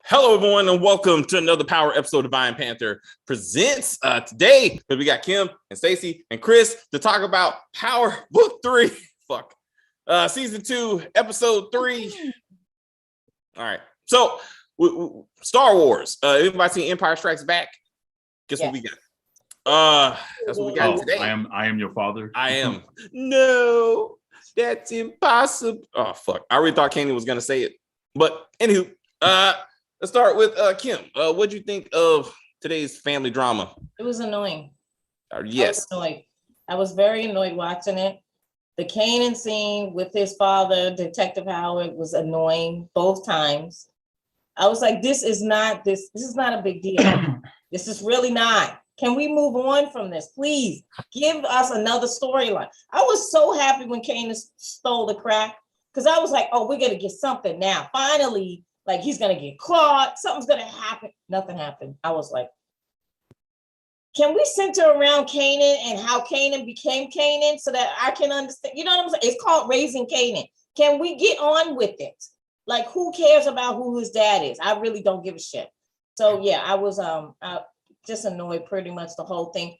Hello, everyone, and welcome to another Power episode of Divine Panther Presents. Today, we got Kim and Stacy and Chris to talk about Power Book 3. Season 2, Episode 3. All right. So, Star Wars. Everybody seen Empire Strikes Back? Guess what we got? That's what we got today. I am your father. I am. No, that's impossible. Oh, fuck. I already thought Kanan was going to say it. But, anywho, let's start with Kim. What do you think of today's family drama? It was annoying. Yes. I was very annoyed watching it. The Kanan scene with his father, Detective Howard, was annoying both times. I was like, this is not a big deal. This is really not. Can we move on from this? Please give us another storyline. I was so happy when Kanan stole the crack because I was like, oh, we're going to get something now. Finally, like he's going to get caught. Something's going to happen. Nothing happened. I was like, can we center around Kanan and how Kanan became Kanan so that I can understand? You know what I'm saying? It's called Raising Kanan. Can we get on with it? Like, who cares about who his dad is? I really don't give a shit. So yeah, I was just annoyed pretty much the whole thing.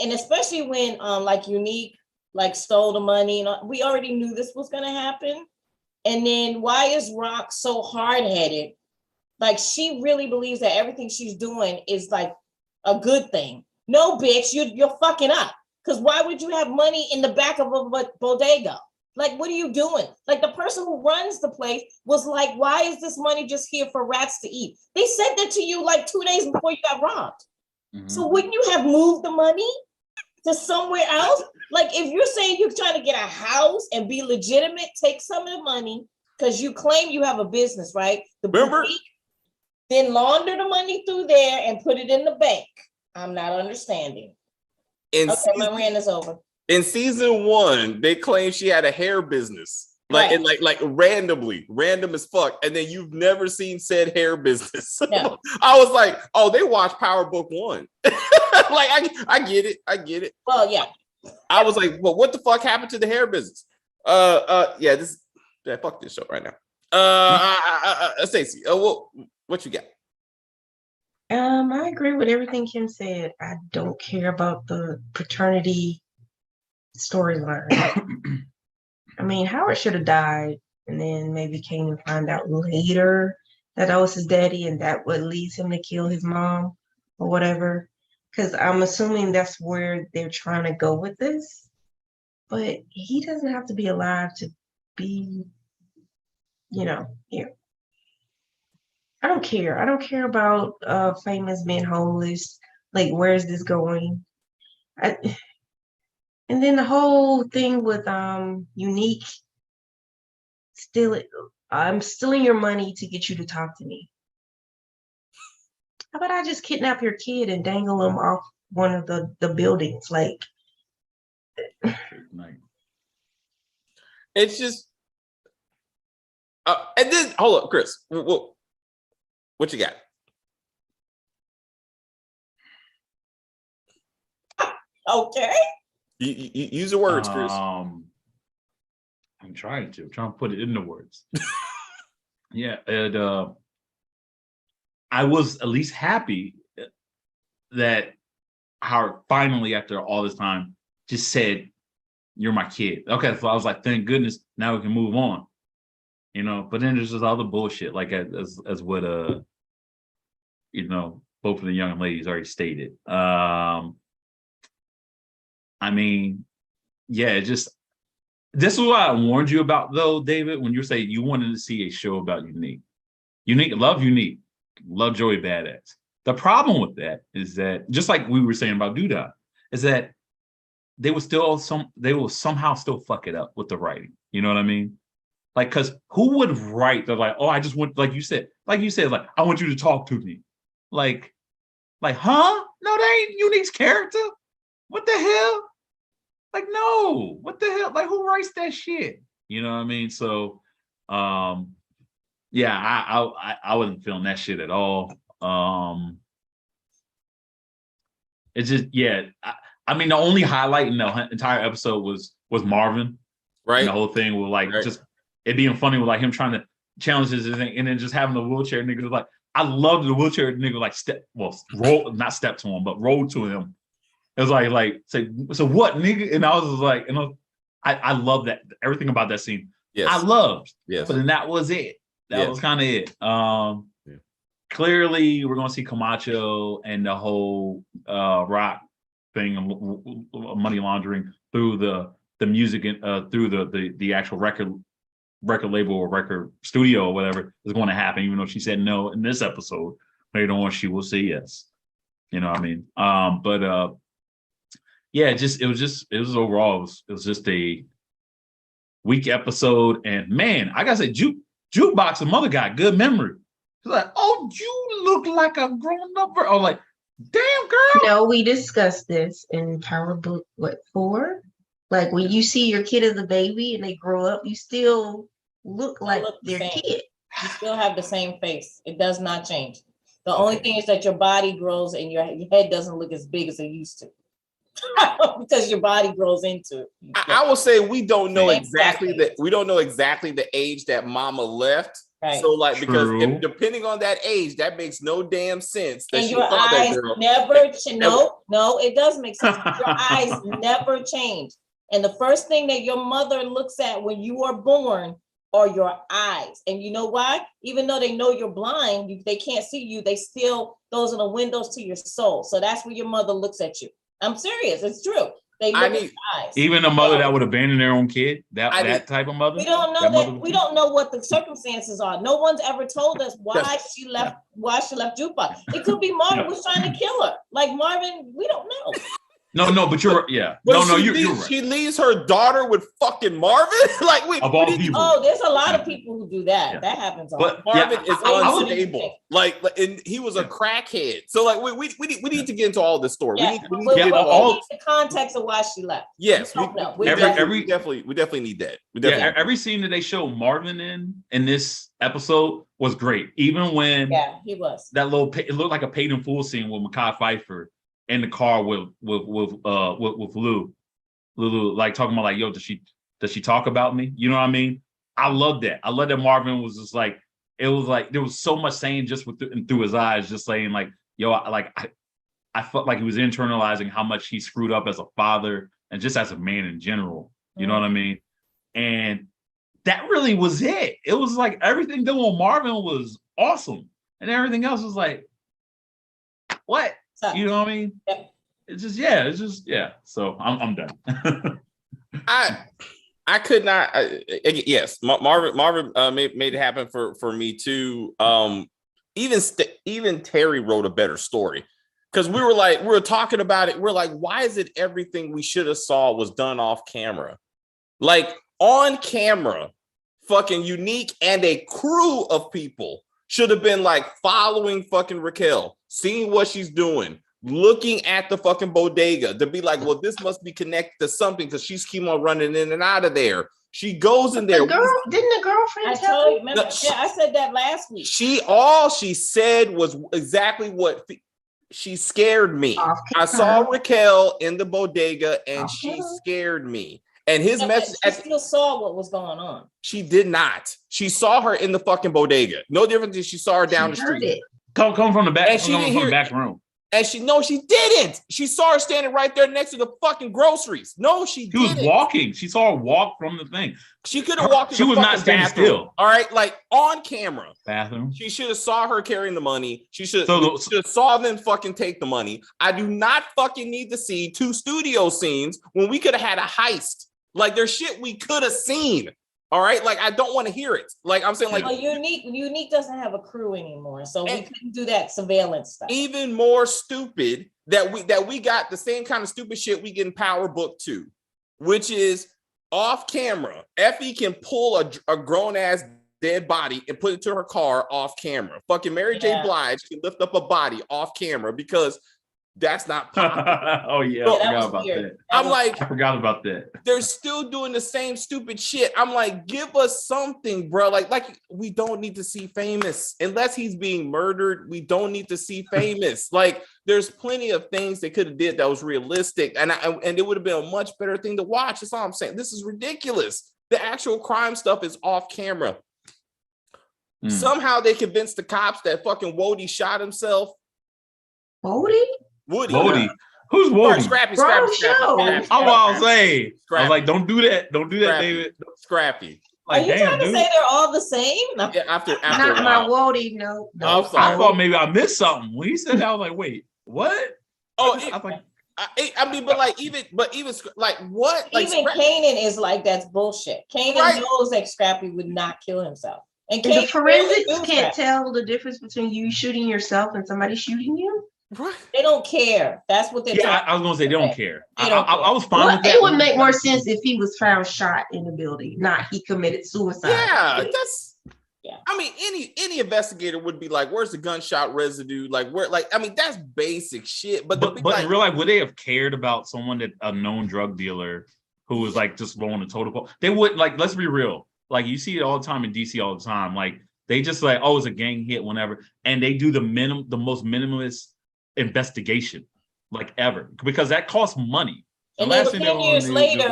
And especially when like Unique like stole the money. And we already knew this was gonna happen. And then why is Rock so hard-headed? Like she really believes that everything she's doing is like a good thing. No, bitch, you're fucking up. Because why would you have money in the back of a bodega? Like, what are you doing? Like the person who runs the place was like, why is this money just here for rats to eat? They said that to you like 2 days before you got robbed. Mm-hmm. So wouldn't you have moved the money to somewhere else? Like if you're saying you're trying to get a house and be legitimate, take some of the money because you claim you have a business, right? Then launder the money through there and put it in the bank. I'm not understanding. My rant is over. In season 1, they claimed she had a hair business. Like random as fuck. And then you've never seen said hair business. No. I was like, oh, they watched Power Book 1. Like I get it. Well, yeah. I was like, well, what the fuck happened to the hair business? Fuck this show right now. Stacey, what you got? I agree with everything Kim said. I don't care about the paternity storyline. I mean, Howard should have died, and then maybe Kanan find out later that was his daddy, and that would lead him to kill his mom or whatever. Because I'm assuming that's where they're trying to go with this. But he doesn't have to be alive to be, here. I don't care. I don't care about famous men homeless. Like, where is this going? And then the whole thing with Unique, I'm stealing your money to get you to talk to me. How about I just kidnap your kid and dangle him off one of the buildings? Like, it's just, and then hold up, Chris. What you got? Okay. You use the words, Chris. I'm trying to put it into words. Yeah, and I was at least happy that Howard finally, after all this time, just said, "You're my kid." Okay, so I was like, "Thank goodness, now we can move on." But then there's just other bullshit, like as what both of the young ladies already stated. I mean, yeah, this is what I warned you about, though, David, when you say you wanted to see a show about Unique. Unique, love Joey Badass. The problem with that is that, just like we were saying about Doodah, is that they will somehow still fuck it up with the writing. You know what I mean? Like, because who would write? They're like, oh, I just want, like you said, like, I want you to talk to me. Like, huh? No, that ain't Unique's character. What the hell? Like, no, what the hell? Like, who writes that shit? You know what I mean? So, yeah, I wasn't feeling that shit at all. It's just, yeah. I mean, the only highlight in the entire episode was Marvin, right? And the whole thing with just it being funny with like him trying to challenge this thing, and then just having the wheelchair niggas like, I loved the wheelchair nigga like roll, not step to him, but roll to him. It was like say, so what, nigga? And I was just like, I love that, everything about that scene. Yes. I loved. Yes. But then that was it. That was kind of it. Clearly, we're gonna see Camacho and the whole rock thing, money laundering through the music and through the actual record label or record studio or whatever is going to happen. Even though she said no in this episode, later on she will say yes. You know what I mean? Yeah, it was overall it was just a weak episode. And man, I gotta say, Jukebox, the mother got good memory. She's like, oh, you look like a grown-up. I'm like, damn, girl. No, we discussed this in Power Book, 4? Like, when you see your kid as a baby and they grow up, you still look like their kid. You still have the same face. It does not change. The only thing is that your body grows and your head doesn't look as big as it used to. Because your body grows into it. I will say we don't know exactly the age that mama left. Right. So like, because depending on that age, that makes no damn sense. That and your eyes never no, it does make sense. Your eyes never change. And the first thing that your mother looks at when you are born are your eyes. And you know why? Even though they know you're blind, they can't see you, those are the windows to your soul. So that's where your mother looks at you. I'm serious, it's true. They look at your eyes. Even a mother that would abandon their own kid, that type of mother. We don't know we don't know what the circumstances are. No one's ever told us why she left Jukebox. It could be Marvin was trying to kill her. Like Marvin, we don't know. No, but you're you're right. She leaves her daughter with fucking Marvin. Like there's a lot of people who do that. Yeah. That happens. But Marvin is unstable. And he was a crackhead. So like we need to get into all this story. Yeah. We need the context of why she left. Yes, we definitely need that. Every scene that they show Marvin in this episode was great. Even when he was that it looked like a paid in full scene with Mekhi Phifer in the car with Lulu, like talking about like, yo, does she talk about me? You know what I mean? I love that. I love that Marvin was just like, it was like there was so much saying just through his eyes, just saying like, yo, I felt like he was internalizing how much he screwed up as a father and just as a man in general. You know what I mean? And that really was it. It was like everything done with Marvin was awesome, and everything else was like, what? You know what I mean? Yep. It's just So I'm done. I could not. Yes, Marvin made it happen for me too. Even Terry wrote a better story, because we were talking about it. We're like, why is it everything we should have saw was done off camera? Like on camera, fucking Unique and a crew of people should have been like following fucking Raquel, seeing what she's doing, looking at the fucking bodega to be like, well, this must be connected to something because she's keep on running in and out of there. She goes in there. Didn't the girlfriend tell you? Remember, I said that last week. All she said was exactly what she scared me. I saw Raquel in the bodega and she scared me. And his message, she still saw what was going on. She did not. She saw her in the fucking bodega. No difference than she saw her down the street. Come from the back. And she didn't hear the back room. And she didn't. She saw her standing right there next to the fucking groceries. No, she didn't. She was walking. She saw her walk from the thing. She could have walked. She was not standing still. All right, like on camera. Bathroom. She should have saw her carrying the money. She should have saw them fucking take the money. I do not fucking need to see 2 studio scenes when we could have had a heist. Like there's shit we could have seen. All right, like I don't want to hear it. Like I'm saying, like Unique doesn't have a crew anymore, so we couldn't do that surveillance stuff. Even more stupid that we got the same kind of stupid shit we get in Power Book 2, which is off camera. Effie can pull a grown ass dead body and put it to her car off camera. Fucking Mary J. Blige can lift up a body off camera because that's not possible. Oh yeah, I forgot about that. I forgot about that. They're still doing the same stupid shit. I'm like, give us something, bro. Like we don't need to see Famous unless he's being murdered. We don't need to see Famous. Like, there's plenty of things they could have did that was realistic, and it would have been a much better thing to watch. That's all I'm saying. This is ridiculous. The actual crime stuff is off camera. Somehow they convinced the cops that fucking Woody shot himself. Woody? Woody. Who's Woody? Scrappy. I'm saying. I was like, don't do that. Don't do that, Scrappy. David. Scrappy. Are you trying to say they're all the same? No. Yeah, after Not my Woody, no. I'm sorry. I thought maybe I missed something. When he said that, I was like, wait, what? Oh, I was like, I mean, but even like what? Like even Kanan is like, that's bullshit. Kanan knows that Scrappy would not kill himself. And the forensics can't tell the difference between you shooting yourself and somebody shooting you. Right. They don't care. That's what they're I was gonna say they don't care. They don't care. I was fine with that. It would make more sense if he was found shot in the building, not he committed suicide. Yeah, I mean, any investigator would be like, "Where's the gunshot residue? Like, where? Like, I mean, that's basic shit." But like, in real life, would they have cared about someone a known drug dealer who was like just blowing a total pole? They would. Like, let's be real. Like, you see it all the time in DC all the time. Like, they just like, oh, it's a gang hit, whenever, and they do the most minimalist investigation like ever, because that costs money. And then 10 years later,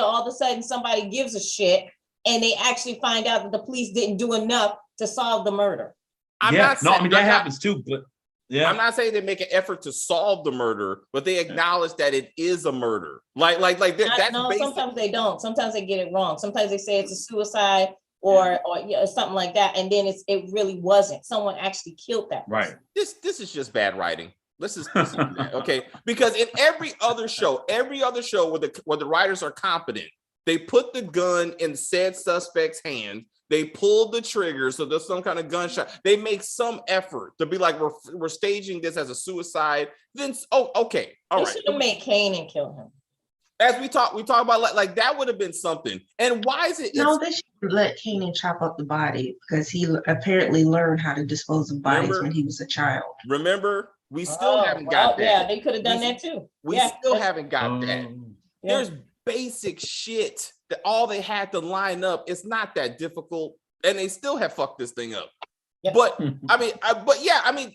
all of a sudden somebody gives a shit and they actually find out that the police didn't do enough to solve the murder. That happens too, but yeah, I'm not saying they make an effort to solve the murder, but they acknowledge that it is a murder. Like that's no, basic. sometimes they don't. Sometimes they get it wrong. Sometimes they say it's a suicide or something like that, and then it really wasn't. Someone actually killed that person. Right. This is just bad writing. Let's just do that, okay? Because in every other show where the writers are competent, they put the gun in said suspect's hand. They pull the trigger, so there's some kind of gunshot. They make some effort to be like, we're staging this as a suicide. Then, okay, all right. They should have made Kanan kill him. As we talk about like that would have been something. And why is it? No, they should let Kanan chop up the body because he apparently learned how to dispose of bodies when he was a child. Remember, we still haven't got that. Yeah, they could have done that too. We still haven't got that. There's basic shit that all they had to line up. It's not that difficult, and they still have fucked this thing up. Yep. But I mean,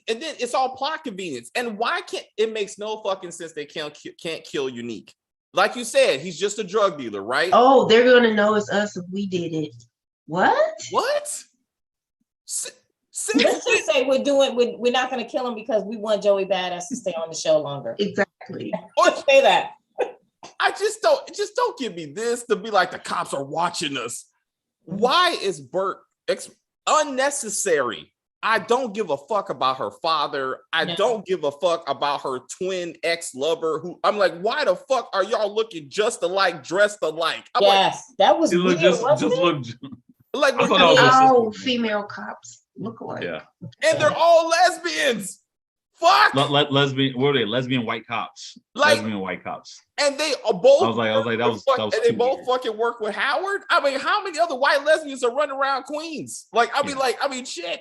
and then it's all plot convenience. And why can't it makes no fucking sense they can't kill Unique? Like you said, he's just a drug dealer, right? Oh, they're gonna know it's us if we did it. What? What? Let's just say we're not gonna kill him because we want Joey Badass to stay on the show longer. Exactly. Or say that. I just don't give me this to be like the cops are watching us. Why is Burt unnecessary? I don't give a fuck about her father. I don't give a fuck about her twin ex-lover who I'm like, why the fuck are y'all looking just alike, dressed alike? I'm that was weird, like female cops look alike. Yeah. And they're all lesbians. Fuck. Lesbian, what are they? Lesbian white cops. Like, lesbian white cops. And they are both. I was like, that was. And they both fucking work with Howard. I mean, how many other white lesbians are running around Queens? Like, I mean, shit.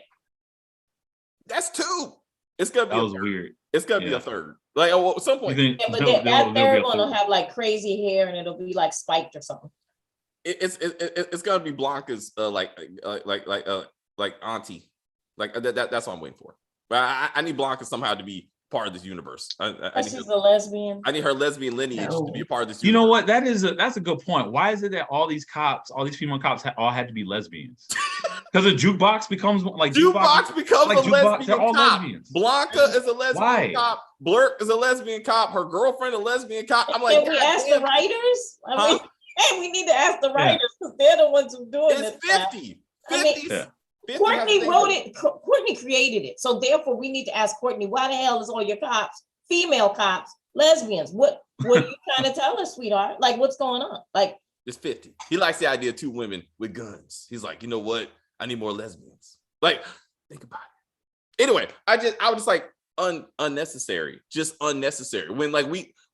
That's two. It's gonna be. That was weird. It's gonna be a third. Like at some point. But that third one will have like crazy hair and it'll be like spiked or something. It's gonna be Blanca's like auntie. Like that's what I'm waiting for. But I need Blanca somehow to be part of this universe. She's a lesbian. I need her lesbian lineage to be a part of this universe. You know what? That's a good point. Why is it that all these female cops all had to be lesbians? Because a Jukebox becomes like Jukebox becomes like a lesbian they're all cop. Lesbians. Blanca is a lesbian cop. Blurt is a lesbian cop. Her girlfriend a lesbian cop. I'm like, can we ask the writers? I mean, hey, we need to ask the writers because they're the ones who doing this. It's 50. Courtney wrote it. Courtney created it. So therefore, we need to ask Courtney, why the hell is all your cops, female cops, lesbians? What are you trying to tell us, sweetheart? Like, what's going on? Like, it's 50. He likes the idea of two women with guns. He's like, you know what? I need more lesbians. Like, think about it. Anyway, I was just like unnecessary, just unnecessary. When like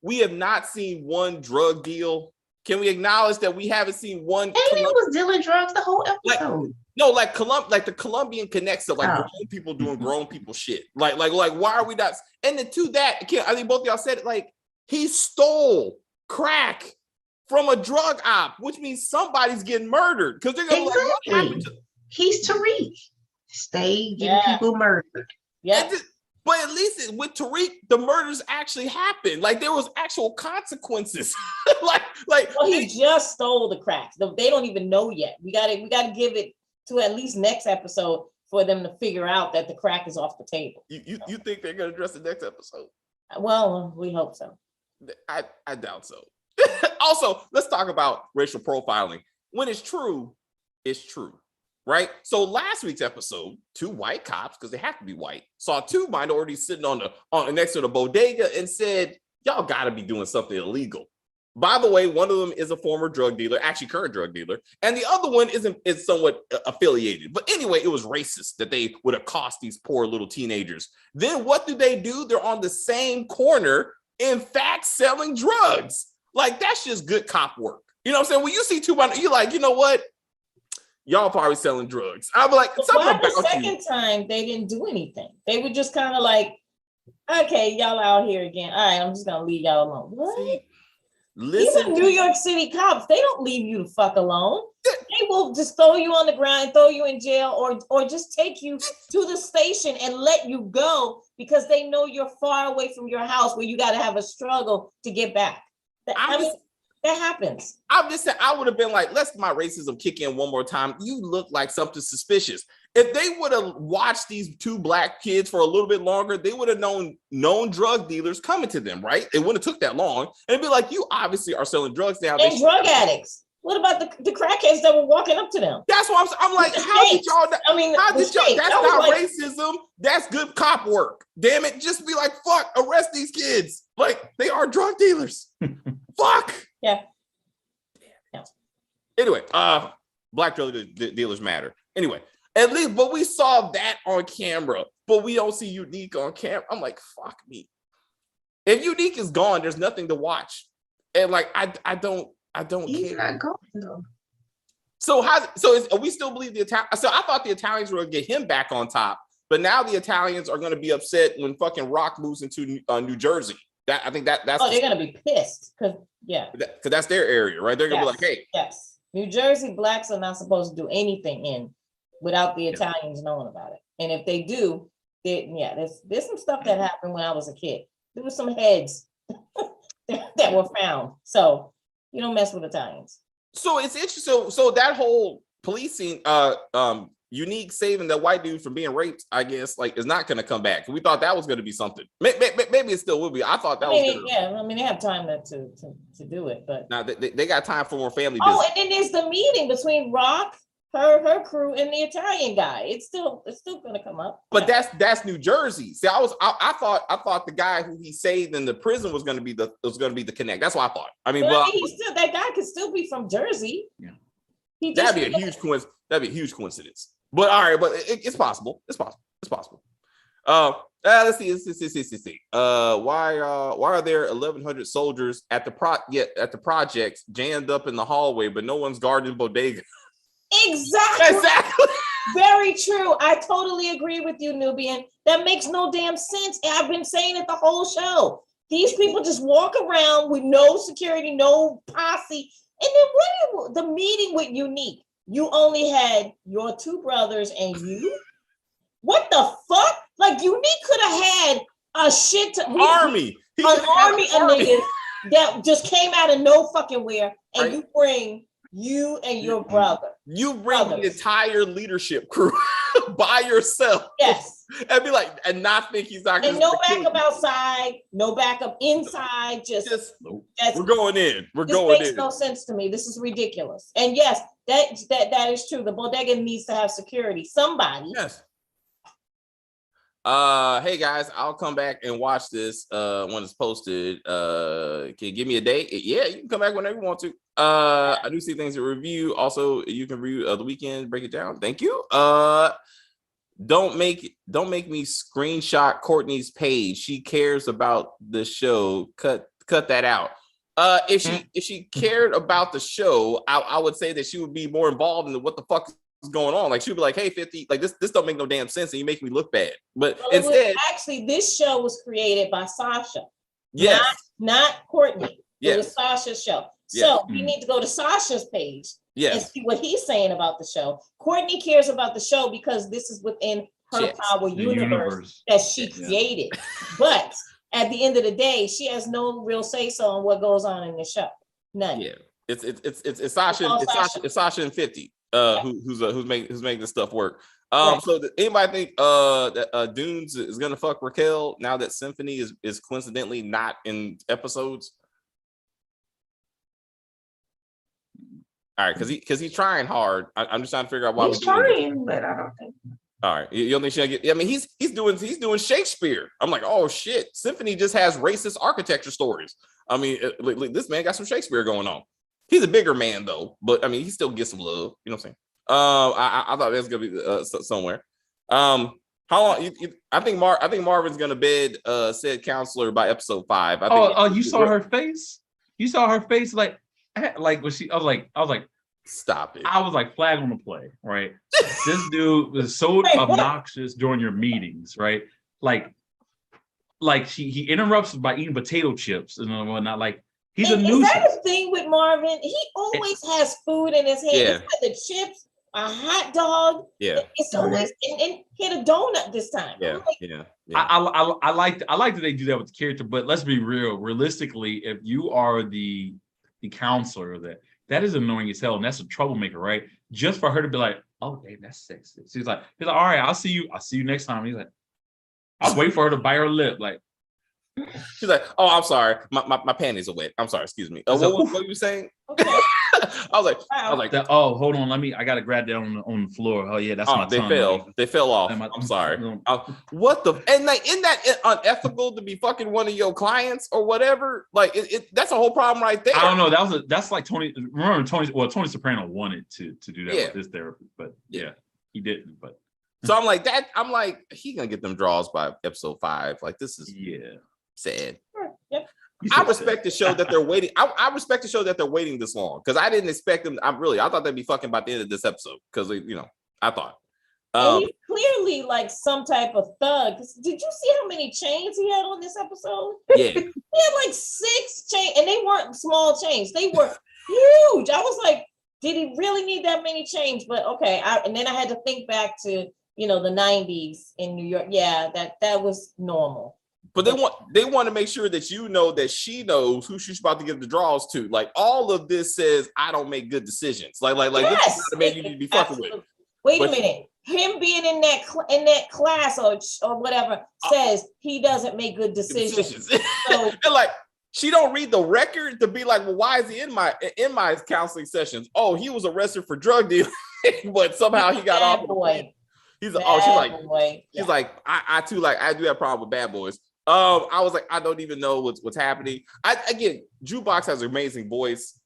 we have not seen one drug deal. Can we acknowledge that we haven't seen one? And he was dealing drugs the whole episode. Like the Colombian connects of like grown people doing grown people shit. Like why are we not? And then to that, I think both of y'all said it. Like he stole crack from a drug op, which means somebody's getting murdered because they're gonna like, what happened to? He's Tariq. Stay getting people murdered. Yeah. But at least with Tariq, the murders actually happened. Like there was actual consequences. like he just stole the crack. They don't even know yet. We gotta give it to at least next episode for them to figure out that the crack is off the table. You think they're gonna address the next episode? Well, we hope so. I doubt so. Also, let's talk about racial profiling. When it's true, right? So last week's episode, 2 white cops, because they have to be white, saw 2 minorities sitting on next to the bodega and said, "Y'all got to be doing something illegal." By the way, one of them is a former drug dealer, actually current drug dealer, and the other one is somewhat affiliated. But anyway, it was racist that they would accost these poor little teenagers. Then what do? They're on the same corner, in fact, selling drugs. Like, that's just good cop work. You know what I'm saying? When you see 2 minorities, you're like, you know what? Y'all probably selling drugs. I'm like, something about the second time they didn't do anything. They were just kind of like, okay, y'all out here again. All right, I'm just gonna leave y'all alone. What? See, Even New York City cops, they don't leave you the fuck alone. They will just throw you on the ground, throw you in jail, or just take you to the station and let you go because they know you're far away from your house where you got to have a struggle to get back. That happens. I'm just saying, I would have been like, let's my racism kick in one more time. You look like something suspicious. If they would have watched these 2 black kids for a little bit longer, they would have known drug dealers coming to them, right? It wouldn't have took that long. And it'd be like, you obviously are selling drugs now. And drug addicts. What about the crackheads that were walking up to them? That's what I'm like, how did y'all? I mean, how did y'all? That's not like, racism. That's good cop work. Damn it. Just be like, fuck, arrest these kids. Like, they are drug dealers. Fuck. Yeah. Anyway, black drug dealers matter. Anyway, at least, but we saw that on camera, but we don't see Unique on camera. I'm like, fuck me. If Unique is gone, there's nothing to watch. And like, I don't He's care. not going though. So we still believe the Italians? So I thought the Italians were gonna get him back on top, but now the Italians are gonna be upset when fucking Rock moves into New Jersey. I think that's they're gonna be pissed because that's their area, right? They're gonna be like, hey, yes. New Jersey blacks are not supposed to do anything in without the Italians knowing about it. And if they do, there's some stuff that happened when I was a kid. There was some heads that were found. So you don't mess with Italians. So it's interesting. So that whole policing, Unique saving that white dude from being raped, I guess, like, is not going to come back. We thought that was going to be something. Maybe it still will be. I thought that was. I mean, they have time to do it, but now they got time for more family business. Oh, and then there's the meeting between Rock, her crew, and the Italian guy. It's still going to come up. But that's New Jersey. See, I thought the guy who he saved in the prison was going to be the connect. That's what I thought. I mean, that guy could still be from Jersey. Yeah, that'd be a huge coincidence. That'd be a huge coincidence. But all right, but it's possible. It's possible. Let's see. Why are there 1,100 soldiers at the projects jammed up in the hallway, but no one's guarding bodega? Exactly. Very true. I totally agree with you, Nubian. That makes no damn sense. I've been saying it the whole show. These people just walk around with no security, no posse. And then the meeting with Unique, you only had your 2 brothers and you? What the fuck? Like, Unique could have had a shit army. An army of niggas that just came out of no fucking where, and right. You bring you and your brother. You bring the entire leadership crew by yourself. Yes. And be like, and not think he's not going to. And no backup outside, no backup inside. We're going in. Makes no sense to me. This is ridiculous. And yes, that is true. The bodega needs to have security. Somebody. Yes. Hey guys, I'll come back and watch this when it's posted. Can you give me a date? Yeah, you can come back whenever you want to. I do see things to review. Also, you can review the weekend, break it down. Thank you. Don't make me screenshot Courtney's page. She cares about the show. Cut that out. If she cared about the show, I would say that she would be more involved in what the fuck is going on. Like, she'd be like, hey, 50, like this don't make no damn sense, and you make me look bad. But instead, actually, this show was created by Sasha. Yes. Not Courtney. Yes. It was Sasha's show. Yes. So we need to go to Sasha's page. Yes. And see what he's saying about the show. Courtney cares about the show because this is within her power universe that she created. But at the end of the day, she has no real say so on what goes on in the show. None. Yeah. It's Sasha. It's Sasha and 50. who's making this stuff work. Right. So anybody think that Dunes is gonna fuck Raquel now that Symphony is coincidentally not in episodes? All right, because he's trying hard. I'm just trying to figure out why He's we're doing this. trying, but I don't think. All right, you don't think she'll get? I mean, he's doing Shakespeare. I'm like, oh shit, Symphony just has racist architecture stories. I mean, this man got some Shakespeare going on. He's a bigger man though, but I mean, he still gets some love. You know what I'm saying? I thought that was gonna be somewhere. How long? I think Marvin's gonna bed said counselor by episode 5. You saw her face. You saw her face, like was she? I was like, stop it. I was like, flag on the play, right? This dude was so obnoxious during your meetings, right? Like he interrupts by eating potato chips and whatnot. Like he's a nuisance. Is that a thing with Marvin? He always has food in his hand. Yeah. The chips, a hot dog. Yeah. It's always and he had a donut this time. Yeah. Like, Yeah. I like that they do that with the character, but let's be real. Realistically, if you are the counselor, that is annoying as hell, and that's a troublemaker, right? Just for her to be like, "Oh, Dave, that's sexy." He's like, "All right, I'll see you next time." He's like, "I'll wait for her to bite her lip." Like, she's like, "Oh, I'm sorry, my panties are wet. I'm sorry, excuse me." What were you saying? okay. I was like, "Oh, hold on, I gotta grab that on the floor." Oh yeah, that's my tongue. They fell off. I'm sorry. What the and like, isn't that unethical to be fucking one of your clients or whatever? Like that's a whole problem right there. I don't know. That's like Tony. Remember Tony Soprano wanted to do that with his therapist, but yeah, he didn't. But so I'm like he gonna get them draws by episode 5. Like this is sad. Yep. I respect the show that they're waiting. I respect the show that they're waiting this long because I didn't expect them. I thought they'd be fucking by the end of this episode because I thought. And he's clearly like some type of thug. Did you see how many chains he had on this episode? Yeah. He had like 6 chains, and they weren't small chains. They were huge. I was like, did he really need that many chains? But okay. And then I had to think back to the 90s in New York. Yeah, that was normal. But they want to make sure that that she knows who she's about to give the draws to. Like all of this says, I don't make good decisions. Like Yes, this is the man you need to be fucking with. Wait a minute. Him being in that class or whatever says he doesn't make good decisions. So, and like she don't read the record to be like, well, why is he in my counseling sessions? Oh, he was arrested for drug dealing, but somehow he got off. Boy. She's like, I too I do have a problem with bad boys. I was like, I don't even know what's happening. Again, Jukebox has an amazing voice.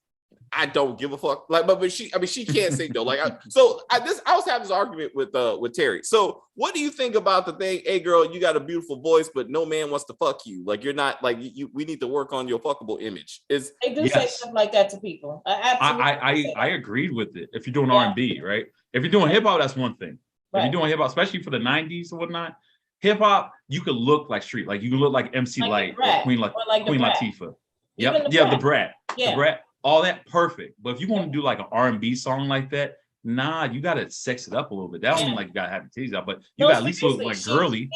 I don't give a fuck. Like, but she can't sing though. Like, I was having this argument with Terry. So, what do you think about the thing? Hey, girl, you got a beautiful voice, but no man wants to fuck you. Like, you're not like you. We need to work on your fuckable image. They do say stuff like that to people. I agreed with it. If you're doing R&B, right? If you're doing hip hop, that's one thing. Right. If you're doing hip hop, especially for the 90s or whatnot. Hip hop, you could look like street, like you could look like MC Light or Queen Latifah. Yep, the Brat, the Brat, all that perfect. But if you want to do like an R&B song like that, nah, you gotta sex it up a little bit. That don't mean like you gotta have the titties out, but you gotta at least look like girly.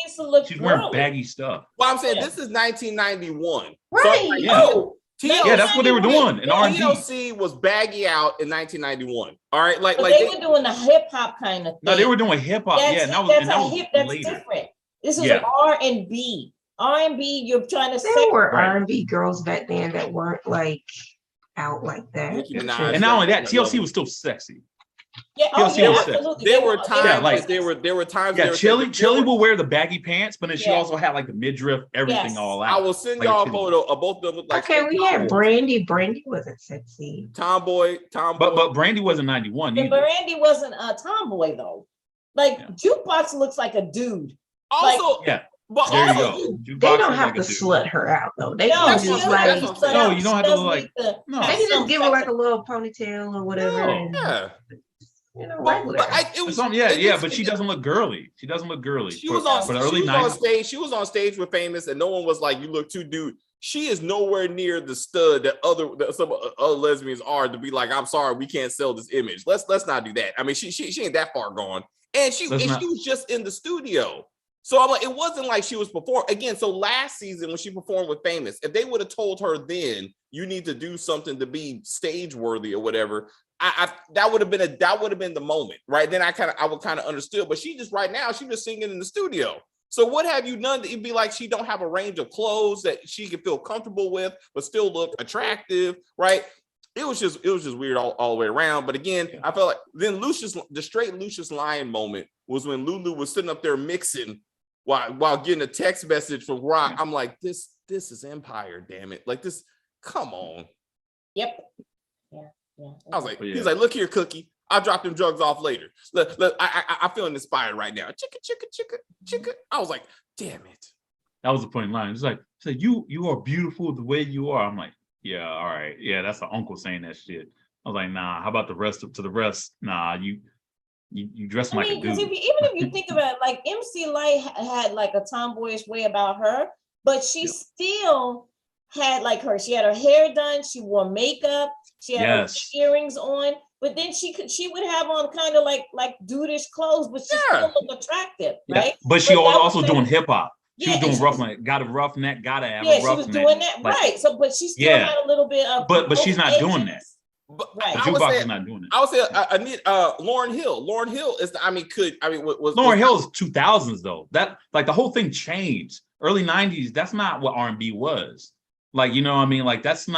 She's wearing baggy stuff. Well, I'm saying this is 1991, right? So that's what they were doing in R&B. TLC was baggy out in 1991. All right, like they were doing the hip hop kind of thing. No, they were doing hip hop. That was later. Different. This is an R&B. R&B, you're trying to say. There were R&B girls back then that weren't like out like that. And not only that, TLC was still sexy. Yeah, absolutely. There were times. There were times. Yeah, Chili will wear the baggy pants, but then she also had like the midriff, everything all out. I will send y'all a photo of both of them. Look like we had Brandy. Brandy wasn't sexy. Tomboy. But Brandy wasn't 91. Brandy wasn't a tomboy though. Like Jukebox looks like a dude. Also, but there you go. They don't have to slut her out though. They can just like no, you don't have to look like they can just give her like a little ponytail or whatever. But she doesn't look girly. She doesn't look girly. She was on stage. She was on stage with Famous, and no one was like, "You look too dude." She is nowhere near the stud that some other lesbians are to be like, "I'm sorry, we can't sell this image." Let's not do that. I mean, she ain't that far gone, and she was just in the studio. So I'm like, it wasn't like she was performing again. So last season when she performed with Famous, if they would have told her then you need to do something to be stage worthy or whatever, that would have been the moment, right? Then I would kind of understood, but she just right now, she just singing in the studio. So what have you done to be like she don't have a range of clothes that she can feel comfortable with, but still look attractive, right? It was just weird all the way around. But again, I felt like then the straight Lucius Lyon moment was when Lulu was sitting up there mixing while getting a text message from Rock. I'm like, this is Empire, damn it. Like this, come on. Yep. Yeah. I was like, he's like, look here, Cookie. I'll drop them drugs off later. Look, I'm feeling inspired right now. Chicka. I was like, damn it. That was the point line. It's like, you are beautiful the way you are. I'm like, yeah, all right. Yeah, that's the uncle saying that shit. I was like, nah, how about the rest? Nah, you dress like a dude. Even if you think about it, like MC Light had like a tomboyish way about her, but she still had like she had her hair done, she wore makeup, she had her earrings on, but then she would have on kind of like dudish clothes, but she still looked attractive, right? But she was also doing hip hop. She was doing roughneck, got a roughneck, gotta have a roughneck. Yeah, she was doing that, like, right? So, but she still had a little bit of. But she's not doing that. But right. Jukebox is not doing it. I would say Lauryn Hill. Lauryn Hill is. Lauryn Hill is 2000s though. That like the whole thing changed. Early 90s. That's not what R&B was. Like you know what I mean. Like that's two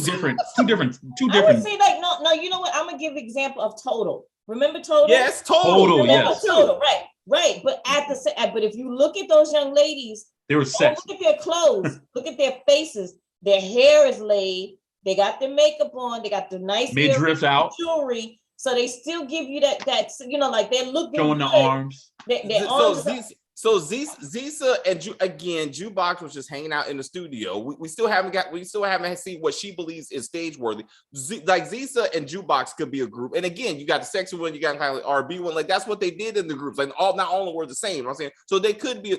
different. I would say like no. You know what? I'm gonna give an example of Total. Remember Total? Yes, Total. Yes. Total. Right. But but if you look at those young ladies, they were sexy. Look at their clothes. Look at their faces. Their hair is laid. They got their makeup on. They got the nice midriff out jewelry. So they still give you that like they're looking showing good. the arms. Their arms. So Zisa and Jukebox was just hanging out in the studio. We still haven't seen what she believes is stage worthy. Like Zisa and Jukebox could be a group. And again, you got the sexy one, you got kind of like R&B one. Like that's what they did in the groups. Like not only were the same. You know what I'm saying, so they could be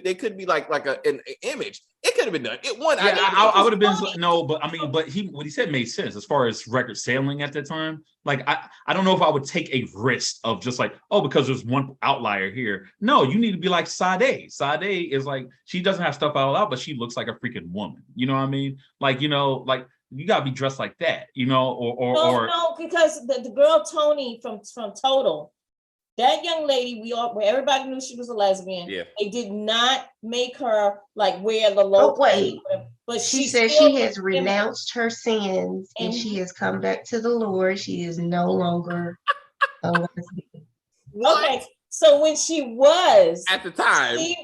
like an image. It could have been done. It won. Yeah, I would have been no, but I mean, but what he said made sense as far as record selling at the time. Like I don't know if I would take a risk of just like, because there's one outlier here. No, you need to be like Sade. Sade is like, she doesn't have stuff out, but she looks like a freaking woman. You know what I mean? Like, you know, like you gotta be dressed like that, you know, or no, because the girl Tony from Total, that young lady, where everybody knew she was a lesbian. Yeah. They did not make her like wear the low. But she said she has renounced her sins and she has come back to the Lord. She is no longer a lesbian. Okay, so when she was at the time, in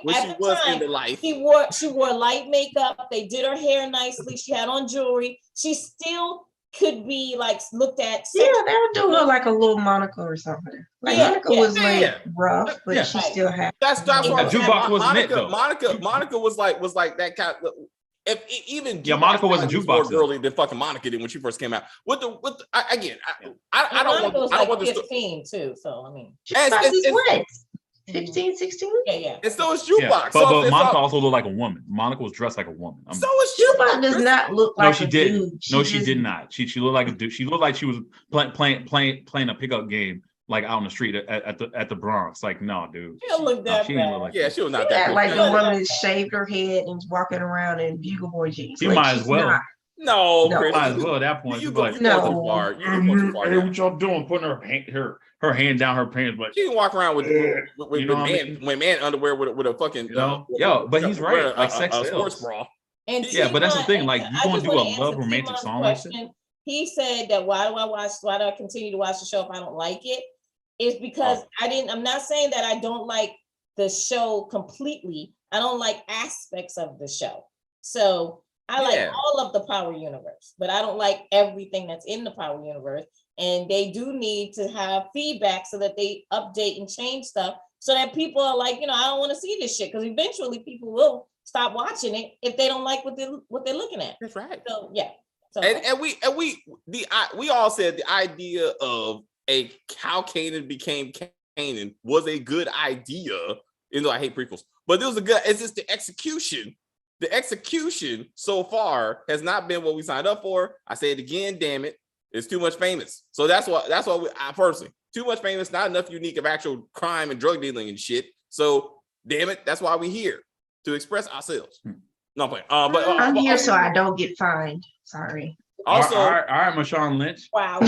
the life, she wore light makeup. They did her hair nicely. She had on jewelry. She still could be like looked at. Yeah, they were doing her like a little Monica or something. Like Monica was like rough, but she still had. That's why Jukebox wasn't it though. Monica was like that kind of. Even Monica wasn't Jukebox more girly than fucking Monica did when she first came out. I don't want this 15 too. So I mean, it's what 15, 16? Yeah. And so is Jukebox. Yeah, but Monica also looked like a woman. Monica was dressed like a woman. So is Jukebox. Does not look like she didn't. She did not. She looked like a dude. She looked like she was playing a pickup game. Like out on the street at the Bronx, like no, dude. She don't look that bad. She was not that. Like the woman that shaved her head and walking around in Bugle Boy jeans. She might as well. No, Chris, might as well at that point. You go too far. Hey, what y'all doing? Putting her hand down her pants, but she can walk around with man underwear with a fucking but he's right. Like sex sports bra. But that's the thing. Like you want to do a love romantic song like that? He said that why do I continue to watch the show if I don't like it? It's because I'm not saying that I don't like the show completely. I don't like aspects of the show. So I like all of the Power Universe, but I don't like everything that's in the Power Universe. And they do need to have feedback so that they update and change stuff so that people are like, I don't want to see this shit. Because eventually people will stop watching it if they don't like what they're looking at. That's right. So yeah. So, we all said the idea of how Kanan became Kanan was a good idea. Even though I hate prequels, but it's just the execution. The execution so far has not been what we signed up for. I say it again, damn it, it's too much famous. So that's why I personally too much famous, not enough unique of actual crime and drug dealing and shit. So damn it, that's why we're here to express ourselves. No point. But I'm here so I don't get fined. Sorry. Also, all right, Marshawn Lynch. Wow.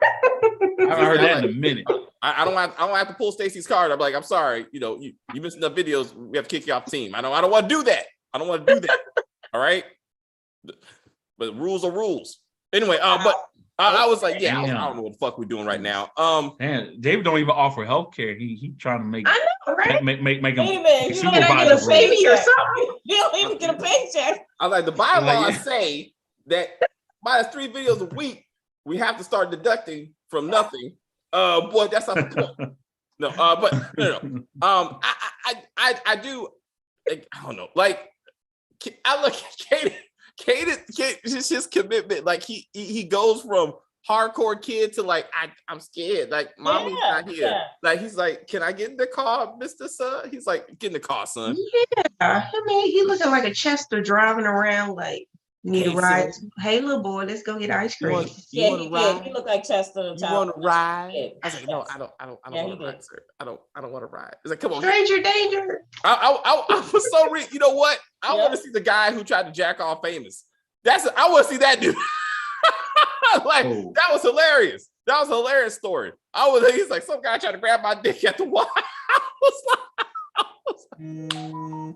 I haven't heard that in a minute. I don't have to pull Stacey's card. I'm like, I'm sorry, you missed enough videos. We have to kick you off the team. I don't want to do that. I don't want to do that. All right. But rules are rules. Anyway, but I was like, I don't know what the fuck we're doing right now. Man, David don't even offer health care. He trying to make I know, right? make him Wait a minute, Can I get a baby or something? You don't even get a paycheck. I like the bylaws say that minus 3 videos a week, we have to start deducting from nothing. Boy, that's not the point. No, but no. I do. Like, I don't know. Like, I look at Kanan, his commitment. Like he goes from hardcore kid to like I'm scared. Like mommy's not here. Yeah. Like he's like, can I get in the car, Mr. Son? He's like, get in the car, son. Yeah, I mean, he looking like a Chester driving around like need a ride. Hey, little boy, let's go get ice cream. He looked like Chester. You want to ride? Yeah. I was like, no, I don't want to ride, sir. I don't want to ride. It's like, come on, Stranger danger. I was so you know what? I want to see the guy who tried to jack off Famous. I want to see that dude. Like that was hilarious. That was a hilarious story. He's like, some guy tried to grab my dick at the Y.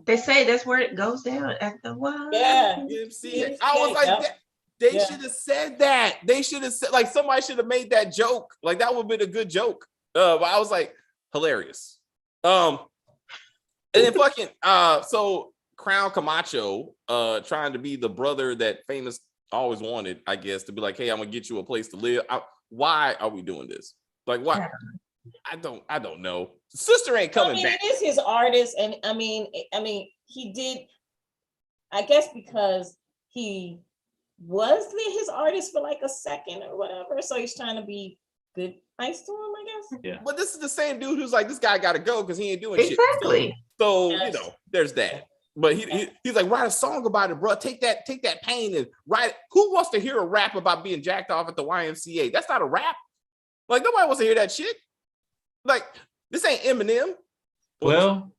They say that's where it goes down at the Y. Yeah. I was like, they should have said that. They should have said, like, somebody should have made that joke. Like, that would have been a good joke. But I was like, hilarious. And then fucking, so Crown Camacho, trying to be the brother that Famous always wanted, I guess, to be like, hey, I'm gonna get you a place to live. Why are we doing this? Like, why? I don't know. Sister ain't coming back. It is his artist, and I mean, he did. I guess because he was his artist for like a second or whatever, so he's trying to be good, nice to him, I guess. Yeah. But this is the same dude who's like, this guy got to go because he ain't doing shit. Exactly. So there's that. But he's like, write a song about it, bro. Take that pain and write. Who wants to hear a rap about being jacked off at the YMCA? That's not a rap. Like, nobody wants to hear that shit. Like, this ain't Eminem. Well,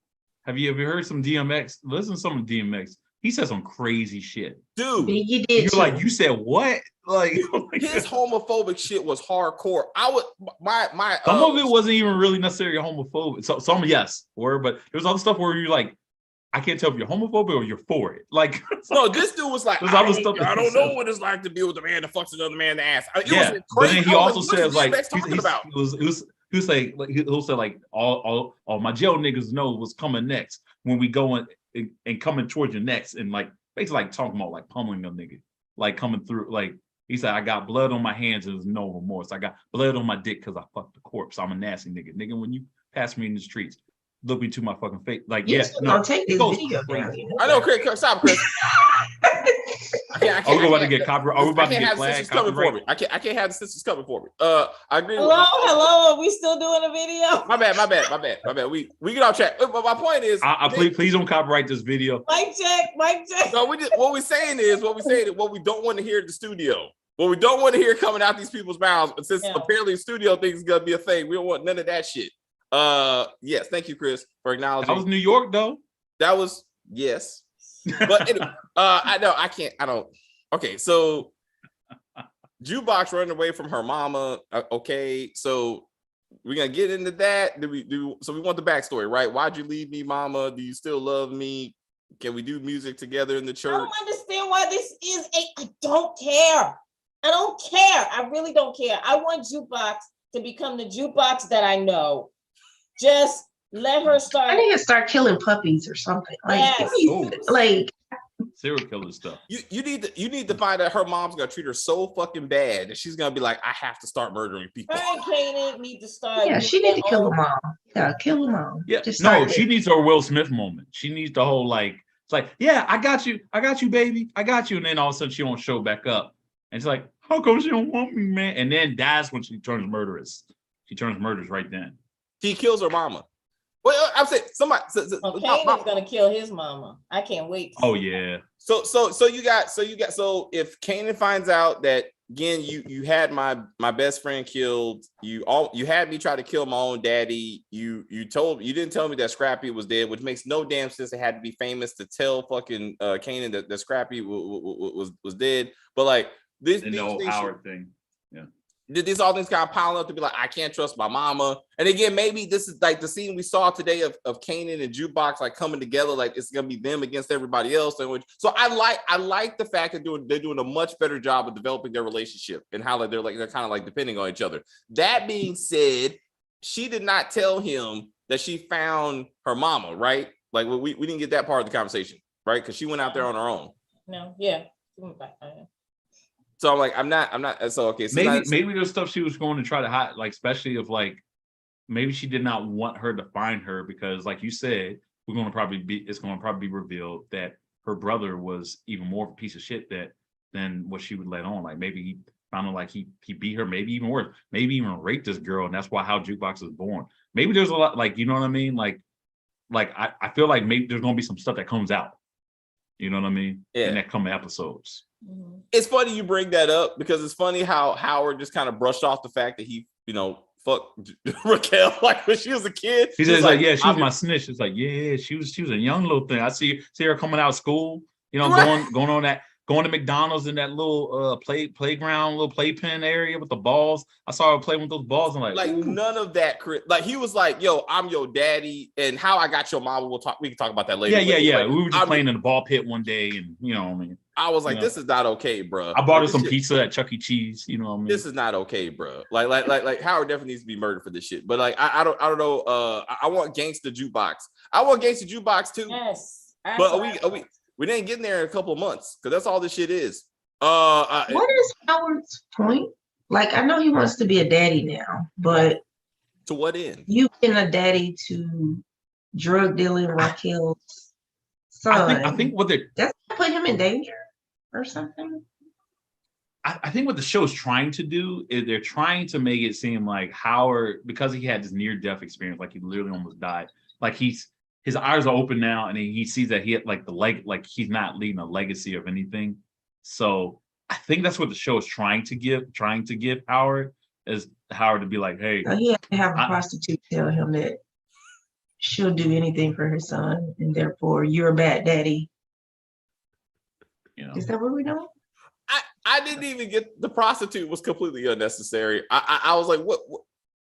have you ever heard some DMX? Listen to some of DMX. He said some crazy shit. Dude. You did. You're like, you said what? Like, his homophobic shit was hardcore. My some of it wasn't even really necessarily homophobic. So some, yes, but there was other stuff where you're like, I can't tell if you're homophobic or you're for it. Like, no, this dude was like, I don't know what it's like to be with a man that fucks another man in the ass. It was but then he also says like, he'll say like all my jail niggas know what's coming next when we go and coming towards your next, and like basically like talking about like pummeling a nigga, like coming through. Like he said, I got blood on my hands and there's no remorse. I got blood on my dick because I fucked the corpse. I'm a nasty nigga. Nigga, when you pass me in the streets, look me to my fucking face. Like, I'll take this video down. I know, Chris. Stop, Chris. I can't. We're about to get copyright. Are we about to get flagged? Coming for me. I can't have the sisters coming for me. I agree. Hello. Are we still doing a video? My bad. We get off track. But my point is, please don't copyright this video. Mic check. No, what we're saying is what we don't want to hear at the studio. What we don't want to hear coming out these people's mouths. But since apparently the studio thinks it's gonna be a thing, we don't want none of that shit. Yes, thank you, Chris, for acknowledging. That was New York, though. That was yes, but anyway, I don't. Okay, so Jukebox running away from her mama. Okay, so we're gonna get into that. So we want the backstory, right? Why'd you leave me, mama? Do you still love me? Can we do music together in the church? I don't understand why this is I don't care. I don't care. I really don't care. I want Jukebox to become the Jukebox that I know. Just let her start. I need to start killing puppies or something. Like, like serial killer stuff. You need to find out her mom's gonna treat her so fucking bad that she's gonna be like, I have to start murdering people. Her and Kanan need to start. Yeah, she need to kill them all. Yeah, kill them all. Yeah, she needs her Will Smith moment. She needs the whole like, it's like, yeah, I got you, baby, I got you, and then all of a sudden she won't show back up, and it's like, how come she don't want me, man? And then that's when she turns murderous. She turns murderous right then. She kills her mama. Well, I'm saying somebody. Kanan's gonna kill his mama. I can't wait. Oh yeah. So if Kanan finds out that again, you had my best friend killed. You had me try to kill my own daddy. You didn't tell me that Scrappy was dead, which makes no damn sense. It had to be Famous to tell fucking Kanan that Scrappy was dead. But like this, the no Howard thing. Yeah. these all things kind of piling up to be like, I can't trust my mama. And again, maybe this is like the scene we saw today of Kanan and Jukebox like coming together, like it's gonna be them against everybody else. So I like the fact that they're doing a much better job of developing their relationship and how like they're kind of like depending on each other. That being said, she did not tell him that she found her mama, right? Like we didn't get that part of the conversation, right? Because she went out there on her own. No, yeah. So I'm like, I'm not. So okay, so maybe there's stuff she was going to try to hide, like especially if like maybe she did not want her to find her because, like you said, it's going to probably be revealed that her brother was even more of a piece of shit than what she would let on. Like maybe he found her, like he beat her, maybe even worse, maybe even raped this girl, and that's how Jukebox was born. Maybe there's a lot, like, you know what I mean, like I feel like maybe there's going to be some stuff that comes out. You know what I mean? Yeah. In that coming episodes. It's funny you bring that up because it's funny how Howard just kind of brushed off the fact that he, fucked Raquel like when she was a kid. He says like, yeah, she was my snitch. It's like, yeah, she was a young little thing. I see her coming out of school, right. going to McDonald's in that little playground, little playpen area with the balls. I saw her playing with those balls and like none of that. Like he was like, yo, I'm your daddy, and how I got your mama. We can talk about that later. Yeah. Like, we were just playing in the ball pit one day, and you know what I mean. I was like, this is not okay, bro. I bought her some pizza at Chuck E. Cheese. You know what I mean? This is not okay, bro. Like Howard definitely needs to be murdered for this shit. But like, I don't know. I want Gangsta Jukebox. I want Gangsta Jukebox too. Yes. But we didn't get in there in a couple of months because that's all this shit is. What is Howard's point? Like, I know he wants to be a daddy now, but to what end? You being a daddy to drug dealing Raquel's son. I think what that's put him in danger or something. I think what the show is trying to do is they're trying to make it seem like Howard, because he had this near-death experience, like he literally almost died. Like his eyes are open now, and he sees that he had like he's not leaving a legacy of anything. So I think that's what the show is trying to give Howard, is Howard to be like, hey, he had to have a prostitute tell him that she'll do anything for her son, and therefore you're a bad daddy. Is that what we know? I didn't even get the prostitute was completely unnecessary. I was like, what?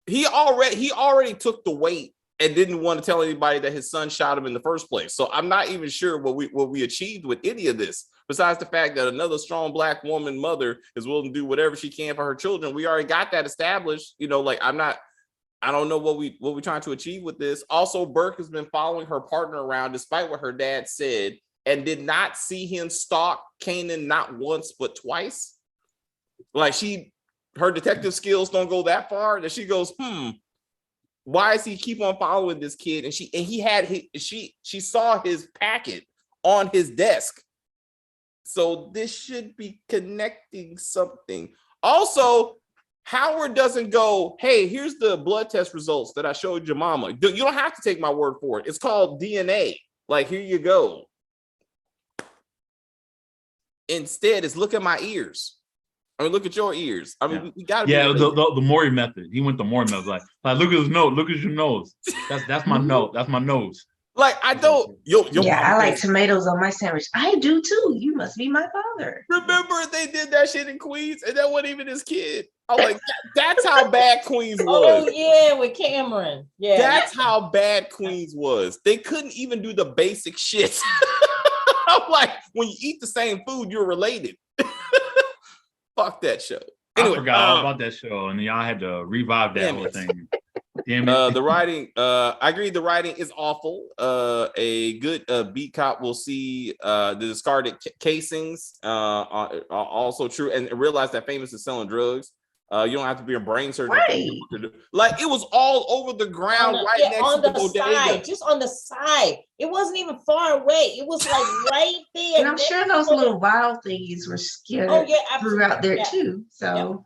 He already took the weight and didn't want to tell anybody that his son shot him in the first place. So I'm not even sure what we achieved with any of this, besides the fact that another strong Black woman mother is willing to do whatever she can for her children. We already got that established. I don't know what we're trying to achieve with this. Also, Burke has been following her partner around despite what her dad said, and did not see him stalk Kanan not once but twice. Like her detective skills don't go that far that she goes, why does he keep on following this kid? And she saw his packet on his desk. So this should be connecting something. Also, Howard doesn't go, hey, here's the blood test results that I showed your mama. You don't have to take my word for it. It's called DNA. Like, here you go. Instead, it's look at my ears. I mean, look at your ears. I mean, we got to. Yeah, the Maury method. He went the Maury method. Like look at his nose. Look at your nose. That's my nose. That's my nose. Like, I don't. I like tomatoes on my sandwich. I do too. You must be my father. Remember they did that shit in Queens, and that wasn't even his kid. I'm like, that's how bad Queens was. Oh yeah, with Cameron. Yeah, that's how bad Queens was. They couldn't even do the basic shit. I'm like, when you eat the same food, you're related. Fuck that show. Anyway, I forgot all about that show, and y'all had to revive that whole thing. Damn it. The writing, I agree. The writing is awful. A good beat cop will see the discarded casings. Also true, and realize that Famous is selling drugs. You don't have to be a brain surgeon. Right. Like, it was all over the ground, next to the bodega. Side, just on the side. It wasn't even far away. It was like right there. And I'm sure those little wild thingies were scattered throughout there too. So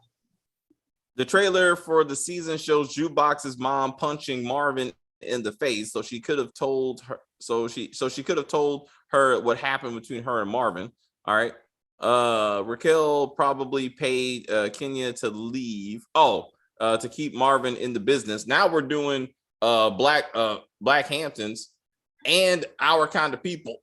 the trailer for the season shows Jukebox's mom punching Marvin in the face. So she could have told her. So she could have told her what happened between her and Marvin. All right. Raquel probably paid Kenya to leave. To keep Marvin in the business. Now we're doing Black Hamptons and our kind of people.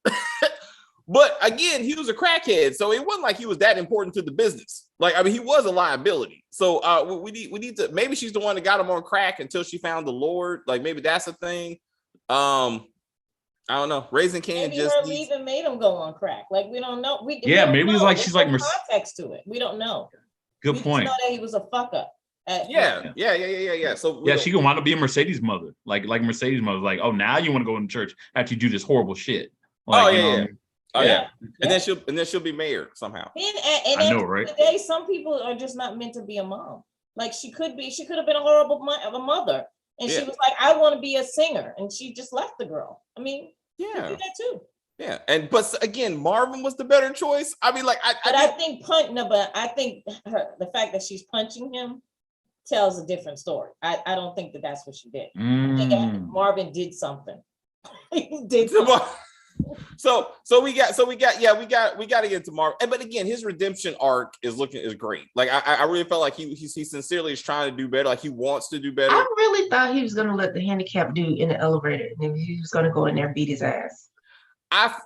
But again, he was a crackhead, so it wasn't like he was that important to the business. Like, I mean, he was a liability. So we need to, maybe she's the one that got him on crack until she found the Lord. Like, maybe that's a thing. I don't know. Raising Cain Maybe just her leaving made him go on crack. Like, we don't know. We don't maybe it's know. like There's she's no like context to it. We don't know. Good we point. Just know that he was a fuck up. Yeah. So she can wind up being Mercedes' mother. Like Mercedes' mother. Like, oh, now you want to go into church after you do this horrible shit. Like, yeah. And then she'll be mayor somehow. And I know, right? Today, some people are just not meant to be a mom. Like, she could have been a horrible mother. And she was like, I want to be a singer. And she just left the girl. I mean, you do that too. Yeah. But again, Marvin was the better choice. I mean, like, I think the fact that she's punching him tells a different story. I don't think that's what she did. I think Marvin did something. He did something. So we got to get to Marvin. But again, his redemption arc is great. Like, I really felt like he sincerely is trying to do better. Like, he wants to do better. I really thought he was gonna let the handicapped dude in the elevator, and he was gonna go in there and beat his ass. That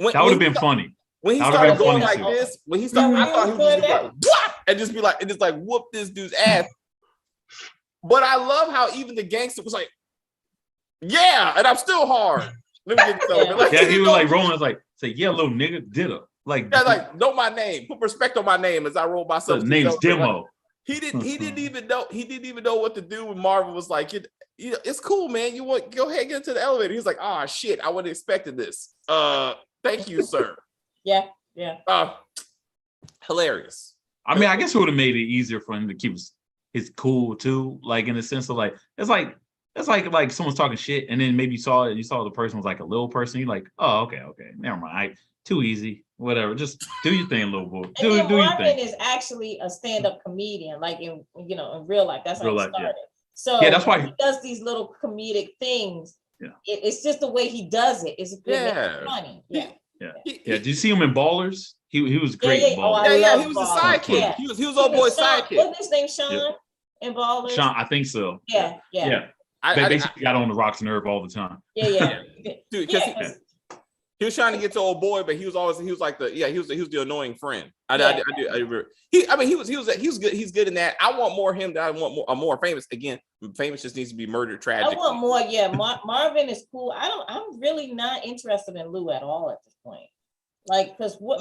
would have been funny. When he started going like this, I thought he was just like, what? And just be like, and just like whoop this dude's ass. But I love how even the gangster was like, yeah, and I'm still hard. Let me get this over. Like, he was like rolling, like, say, yeah, little nigga, ditto. Like, know my name. Put respect on my name as I roll myself. The name's Demo. Like, he didn't even know what to do when Marvin was like, it's cool, man. You want go ahead, get into the elevator. He's like, oh shit, I wouldn't have expected this. Thank you, sir. Yeah. Hilarious. I mean, I guess it would have made it easier for him to keep his cool too. Like, in the sense of like, it's like someone's talking shit, and then maybe you saw the person was like a little person. You're like, oh, okay, never mind. Too easy. Whatever. Just do your thing, little boy. Do your thing. Marvin is actually a stand-up comedian, like in real life. That's how he started. Yeah. So that's why he does these little comedic things. Yeah. It's just the way he does it. It's good. It's funny. Yeah. Did you see him in Ballers? He was great in Ballers. He was a sidekick. Yeah. He was old boy's sidekick. Wasn't his name Sean in Ballers? Sean, I think so. Yeah. They basically got on the rocks and nerve all the time. Yeah. Dude, because he was trying to get to old boy, but he was the annoying friend. I do. He was good. He's good in that. I want more of him than I want more famous. Again, famous just needs to be murdered tragically. I want more. Yeah, Marvin is cool. I'm really not interested in Lou at all at this point. Like, because what?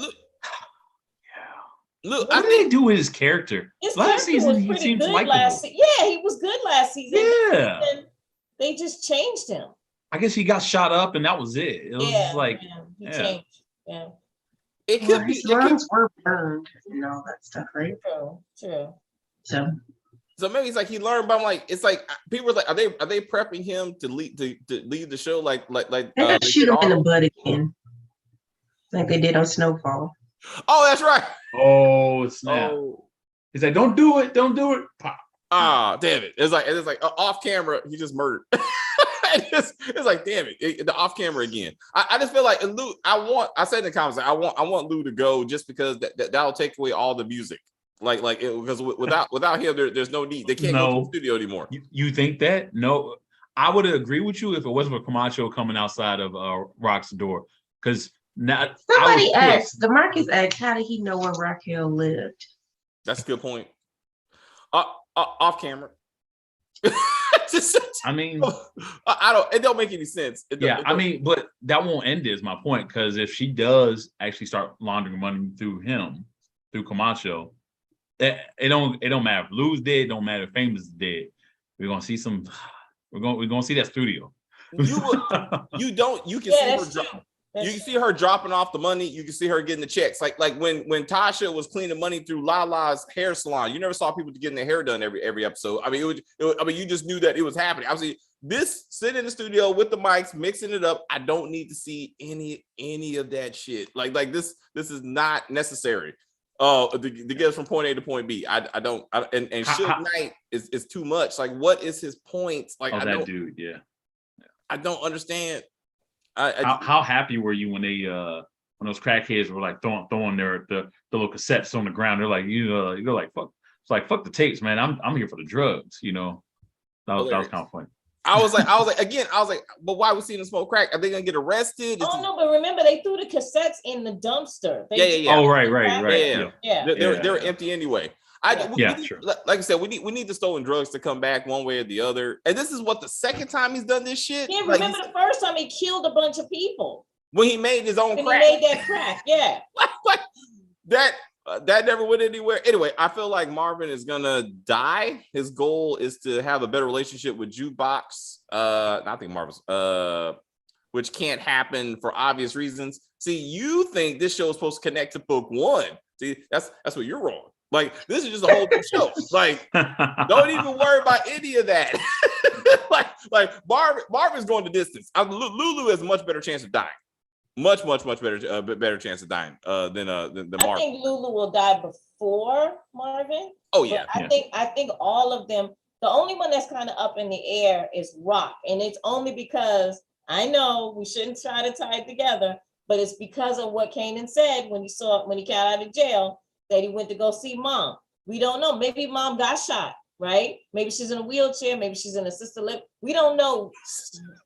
Look, what did they do with his character? Last season, he seemed likable. Yeah, he was good last season. Yeah. They just changed him. I guess he got shot up and that was it. It was just like, he changed. Yeah. It could be. His lungs were burned and all that stuff, right? True. So maybe it's like he learned, but I'm like, it's like people are like, are they prepping him to leave the show? Like they gotta shoot him in the butt again, like they did on Snowfall. Oh, that's right. Oh, snap. He's like, don't do it. Pop. Ah, damn it. It's like off camera, he just murdered. It's like, damn it, the off camera again. I just feel like Lou, I said in the comments, I want Lou to go just because that'll take away all the music. Because without him, there's no need. They can't go to the studio anymore. You think that? No, I would agree with you if it wasn't for Camacho coming outside of Rock's door. Because now somebody asked, DeMarcus asked, how did he know where Raquel lived? That's a good point. Off camera. I mean, it don't make any sense. I mean, but that won't end it, is my point. Because if she does actually start laundering money through Camacho, it don't matter. If Lou's dead, don't matter. If Famous is dead. We're gonna see we're gonna see that studio. You can see her drop. You can see her dropping off the money. You can see her getting the checks. Like when Tasha was cleaning money through Lala's hair salon. You never saw people getting their hair done every episode. I mean, you just knew that it was happening. Obviously, this sitting in the studio with the mics, mixing it up. I don't need to see any of that shit. Like this is not necessary. To get us from point A to point B. I don't. And Suge Knight is too much. Like, what is his point? Like, that dude. Yeah. I don't understand. How happy were you when those crackheads were like throwing the little cassettes on the ground? They're like, you're like, fuck. It's like, fuck the tapes, man. I'm here for the drugs. That was kind of funny. I was like, but why we seeing them smoke crack? Are they gonna get arrested? No, but remember they threw the cassettes in the dumpster. Yeah. Oh, right. Yeah. They were empty anyway. Sure. Like I said, we need the stolen drugs to come back one way or the other. And this is what the second time he's done this shit. Yeah, remember the first time he killed a bunch of people when he made his own crack. He made that crack, yeah. That never went anywhere. Anyway, I feel like Marvin is gonna die. His goal is to have a better relationship with Jukebox. I think Marvin's which can't happen for obvious reasons. See, you think this show is supposed to connect to book one. See, that's what you're wrong. Like, this is just a whole new show. Like, don't even worry about any of that. like Marvin's going the distance. Lulu has a much better chance of dying. Much better chance of dying than Marvin. I think Lulu will die before Marvin. Oh yeah. I think all of them. The only one that's kind of up in the air is Rock, and it's only because I know we shouldn't try to tie it together, but it's because of what Kanan said when he got out of jail that he went to go see Mom. We don't know. Maybe Mom got shot, right? Maybe she's in a wheelchair. Maybe she's in assisted living. We don't know.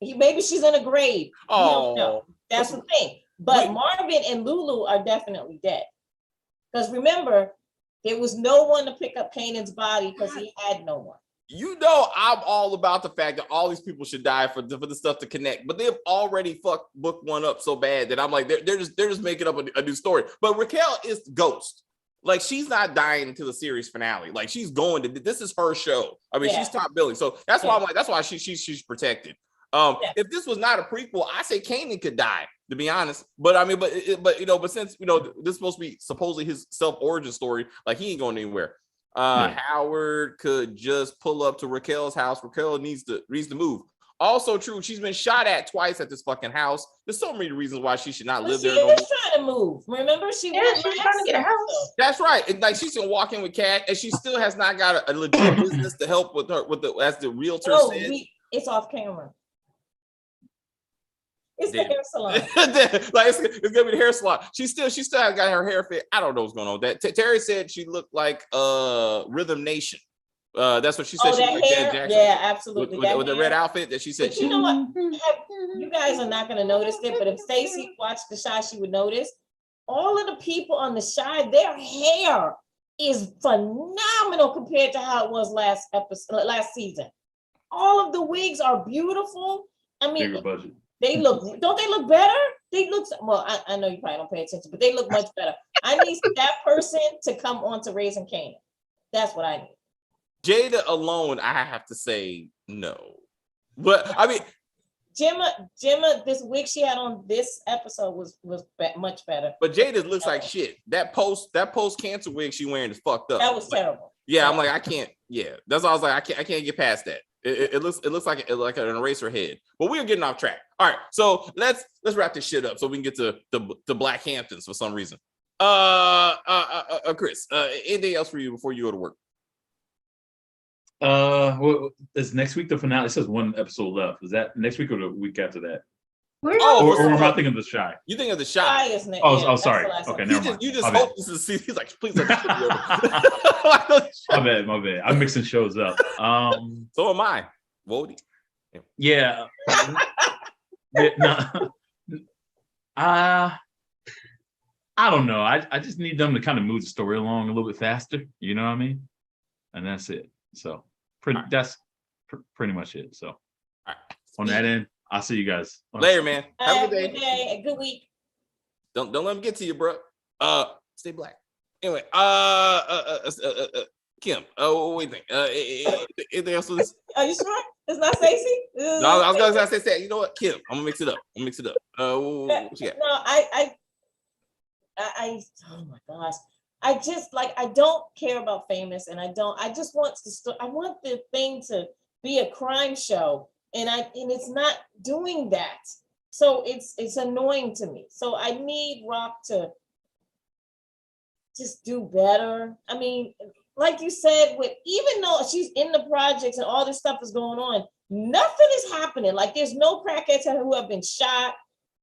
Maybe she's in a grave. We don't know. That's the thing. But Marvin and Lulu are definitely dead. Because remember, there was no one to pick up Kanan's body because he had no one. You know, I'm all about the fact that all these people should die for the stuff to connect, but they've already fucked book one up so bad that I'm like, they're just making up a new story. But Raquel is the ghost. Like, she's not dying until the series finale. Like, she's going to, this is her show. I mean, she's top billing. So that's why I'm like, that's why she's protected. If this was not a prequel, I say Kanan could die, to be honest. But I mean, but since, this is supposed to be supposedly his self-origin story, like, he ain't going anywhere. Howard could just pull up to Raquel's house. Raquel needs to move. Also true, she's been shot at twice at this fucking house. There's so many reasons why she should not live there. She was trying to move. Remember, she was trying to get a house. That's right. And like, she's gonna walk in with cash, and she still has not got a legit business to help with her as the realtor said. It's off camera. It's the hair salon. Like, it's gonna be the hair salon. She still has got her hair fit. I don't know what's going on with that. Terry said she looked like Rhythm Nation. That's what she said. Oh, that hair? Yeah, absolutely. With the red outfit that she said. But you know what? You guys are not going to notice it, but if Stacey watched the Shy, she would notice all of the people on the Shy, their hair is phenomenal compared to how it was last season. All of the wigs are beautiful. I mean, bigger budget. Don't they look better? They look, well, I know you probably don't pay attention, but they look much better. I need that person to come on to Raising Kanan. That's what I need. Jada alone, I have to say no. But I mean, Gemma, this wig she had on this episode was much better. But Jada looks like shit. That post cancer wig she wearing is fucked up. That was terrible. Yeah, I'm like, I can't. Yeah, that's why I was like, I can't get past that. It looks like an eraser head. But we are getting off track. All right, so let's wrap this shit up so we can get to the Black Hamptons for some reason. Chris, anything else for you before you go to work? Well, is next week the finale? It says one episode left. Is that next week or the week after that? Or am I thinking of the Shy? You think of the Shy? Sorry. Okay, never mind. You just hope this is. He's like, please let this be over. My bad. I'm mixing shows up. So am I. Wody. Yeah. I don't know. I just need them to kind of move the story along a little bit faster. You know what I mean? And that's it. So that's pretty much it. So on that end, I'll see you guys later, man. Have a good day. A good week. Don't let them get to you, bro. Stay black. Anyway, Kim. What do you think? Anything else with this? Are you sure it's not Stacey? No, I was gonna say, you know what, Kim? I'm gonna mix it up. What you got? No, I oh my gosh. I don't care about Famous, and I just want I want the thing to be a crime show, and it's not doing that. So it's annoying to me. So I need Rock to just do better. I mean, like you said, even though she's in the projects and all this stuff is going on, nothing is happening. Like, there's no crackheads who have been shot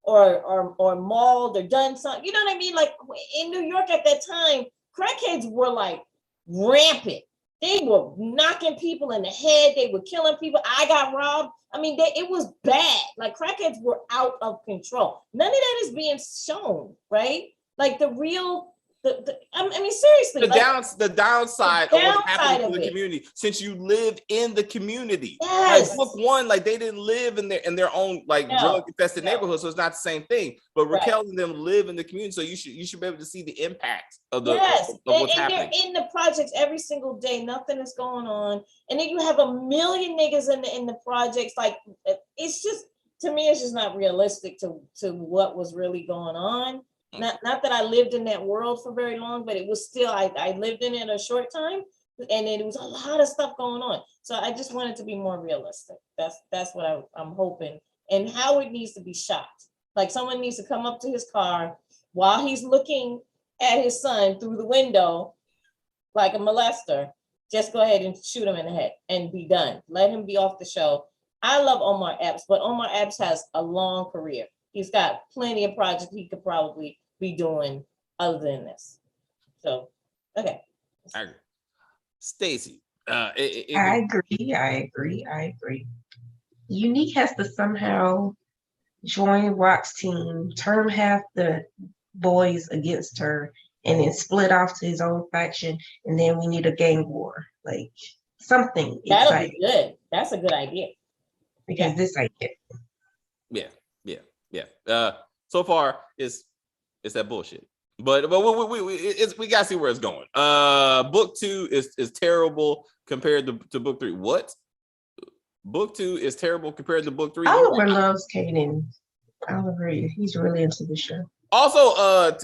or mauled or done something. You know what I mean? Like, in New York at that time, crackheads were like rampant. They were knocking people in the head. They were killing people. I got robbed. I mean, it was bad. Like crackheads were out of control. None of that is being shown, right? Like the real. I mean, seriously. The downside of what's happening of to the it. community, since you live in the community. Yes. Like book one, like they didn't live in their own like drug infested neighborhood, so it's not the same thing. But Raquel and them live in the community, so you should be able to see the impact of the of what's happening. They're in the projects every single day. Nothing is going on, and then you have a million niggas in the projects. Like it's just, to me, it's just not realistic to what was really going on. Not that I lived in that world for very long, but it was still, I lived in it a short time, and it was a lot of stuff going on. So I just wanted to be more realistic. That's what I'm hoping. And how it needs to be shot. Like someone needs to come up to his car while he's looking at his son through the window, like a molester. Just go ahead and shoot him in the head and be done. Let him be off the show. I love Omar Epps, but Omar Epps has a long career. He's got plenty of projects he could probably be doing other than this. So, okay. I agree. Stacey. I agree. Unique has to somehow join Rock's team, turn half the boys against her, and then split off to his own faction, and then we need a gang war. Like something That'll be good. That's a good idea. Because this I get. Yeah. So far it's that bullshit. But we gotta see where it's going. Book 2 is terrible compared to book 3. What? Book 2 is terrible compared to book 3. Oliver loves Kanan. Oliver, he's really into the show. Also,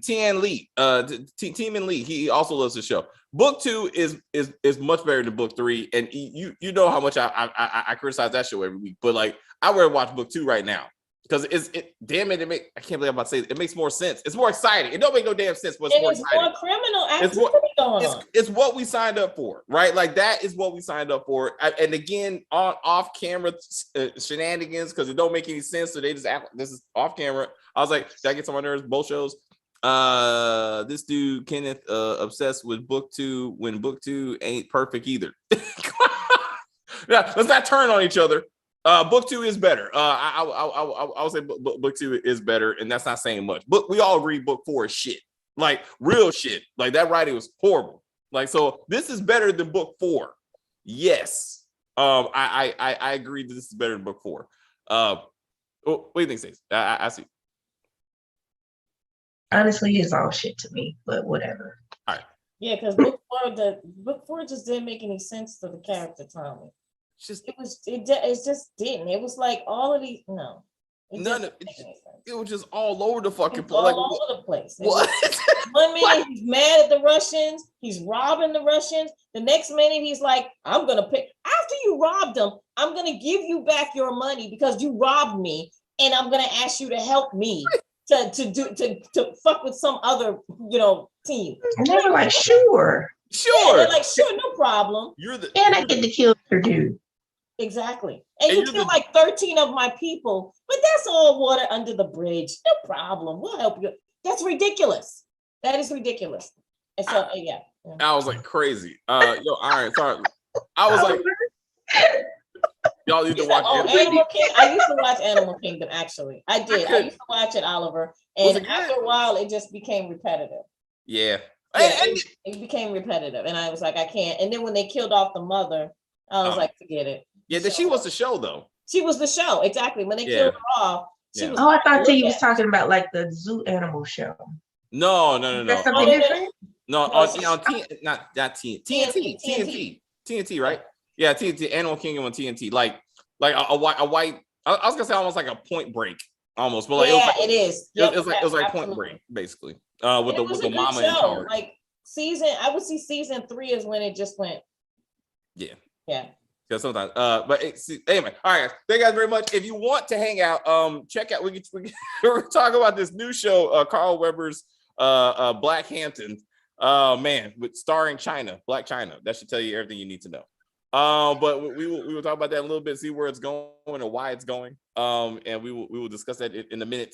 Tien Lee, Tiemann Lee, he also loves the show. Book 2 is much better than book 3, and you know how much I criticize that show every week. But like, I would watch book 2 right now because I can't believe I'm about to say it makes more sense. It's more exciting. It don't make no damn sense, but it's more exciting. More criminal activity going on. It's what we signed up for, right? Like that is what we signed up for. And again, off camera shenanigans, because it don't make any sense. So they just act like this is off camera. I was like, did I get some on nerves? Both shows. This dude Kenneth obsessed with book 2 when book 2 ain't perfect either. Yeah, let's not turn on each other. Book 2 is better. I would say book 2 is better, and that's not saying much. But we all agree book 4 is shit, like real shit. Like that writing was horrible. Like, so this is better than book 4. Yes. I agree that this is better than book 4. What do you think, Stacey? I see. Honestly, it's all shit to me, but whatever. All right. Yeah, because book 4 just didn't make any sense to the character Tommy. It just didn't. It was like all of these. No, it was just all over the fucking place. All over the place. What? 1 minute he's mad at the Russians. He's robbing the Russians. The next minute he's like, "I'm gonna pay." After you robbed them, I'm gonna give you back your money because you robbed me, and I'm gonna ask you to help me to fuck with some other team. And they were like, "Sure." Yeah, they're like, "Sure, no problem." And I get to kill your dude. Exactly. And you kill like 13 of my people, but that's all water under the bridge. No problem. We'll help you. That's ridiculous. That is ridiculous. And so, yeah. I was like crazy. All right, sorry. I was like, y'all need to watch Animal Kingdom. I used to watch Animal Kingdom, actually. I did. I used to watch it, Oliver. And after a while, it just became repetitive. Yeah. It became repetitive. And I was like, I can't. And then when they killed off the mother, I was like, forget it. Yeah, she was the show, though. She was the show, exactly. When they killed her off, she was. Oh, I thought you was talking about like the zoo animal show. No. That's something different? No, TNT, right? Yeah, TNT, Animal Kingdom on TNT, like a white. I was gonna say almost like a Point Break, almost, but like it is. It was like Point Break, basically. With the mama in charge. Like I would see season 3 is when it just went. Yeah. Yeah. Because sometimes, anyway, all right, guys. Thank you guys very much. If you want to hang out, check out. We're talking about this new show, Carl Weber's Black Hampton. Man, with starring Black China. That should tell you everything you need to know. But we will talk about that a little bit, see where it's going and why it's going. And we will discuss that in a minute.